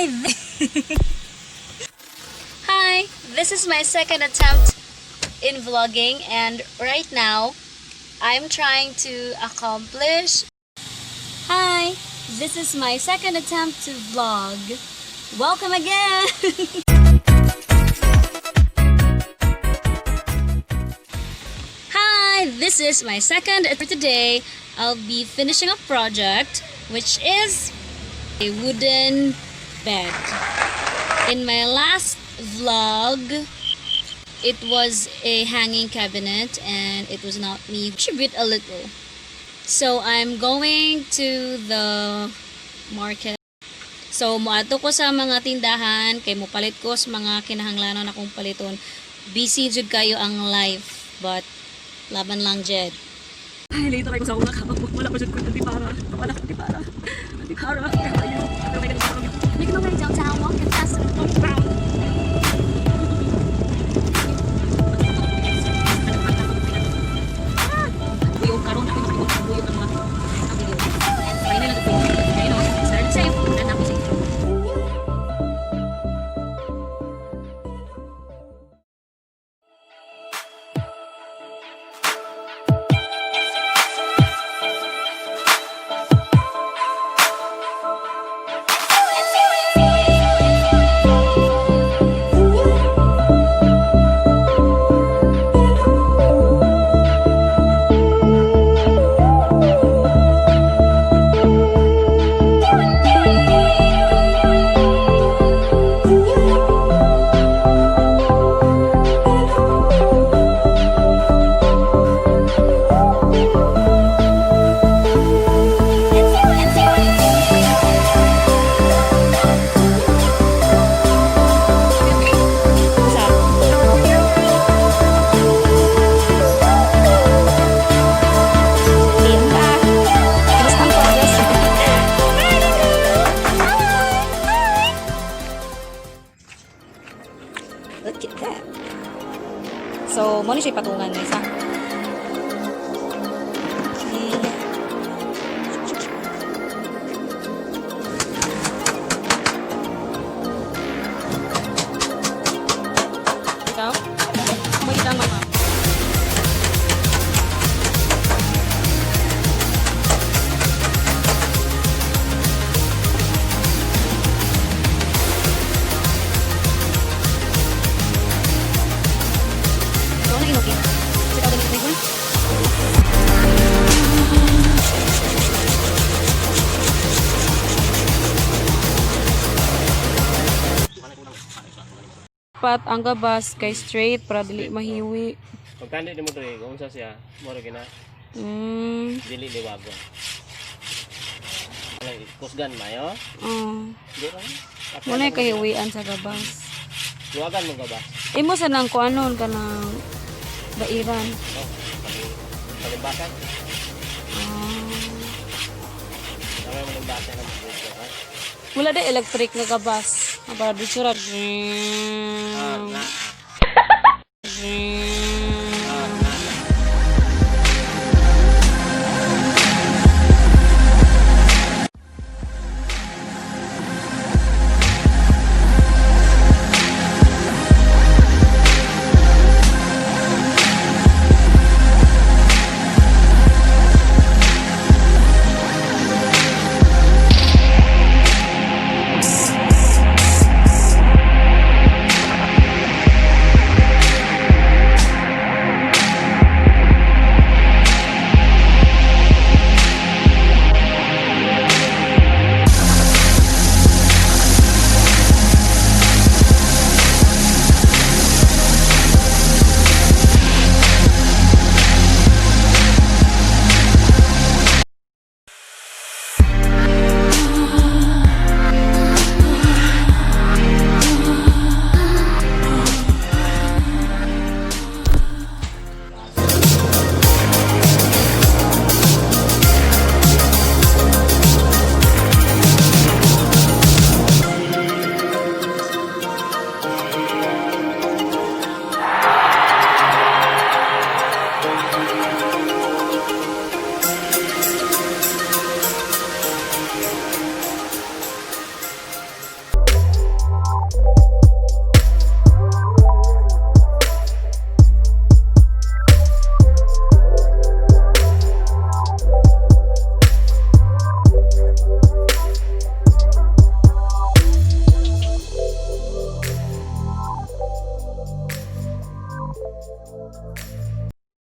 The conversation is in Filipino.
Hi! Hi! This is my second attempt in vlogging, and right now I'm trying to accomplish. Hi! This is my second attempt to vlog. Welcome again! Hi! This is my second. For today, I'll be finishing a project which is a wooden bed. In my last vlog, it was a hanging cabinet and it was not me. Contribute a little. So I'm going to the market. So moadto ko sa mga tindahan kay mo palit ko sa mga kinahanglanon akong paliton. Busy jud kayo ang life, but laban lang jed. Ay, late ako sa akong nakakapot. Wala pa jud ko di para. Wala ko di para. Di para. Make my way downtown, walking fast and look around. Buyog karon ako buyog ang mga video. Ay na lang ito. Ay no, start safe. Dan ako safe. Look at that. So, mo ni siya patungan ng isa. Ikaw? Kumagita ang mama. Pat ang gabas kay straight para dili mahiwi. Pagkandi mo dre, kung sa siya, moro gina. Dili liwago. Ay, kusgan mayo. Di ra. Muna kahiwian sa gabas. Liwagan mo gabas. Imo sa nang kuanon kanang bairan. Palimbakan. Kaya mo limbatan ng buko, ha? Wala da electric nga gabas. Para dito ra.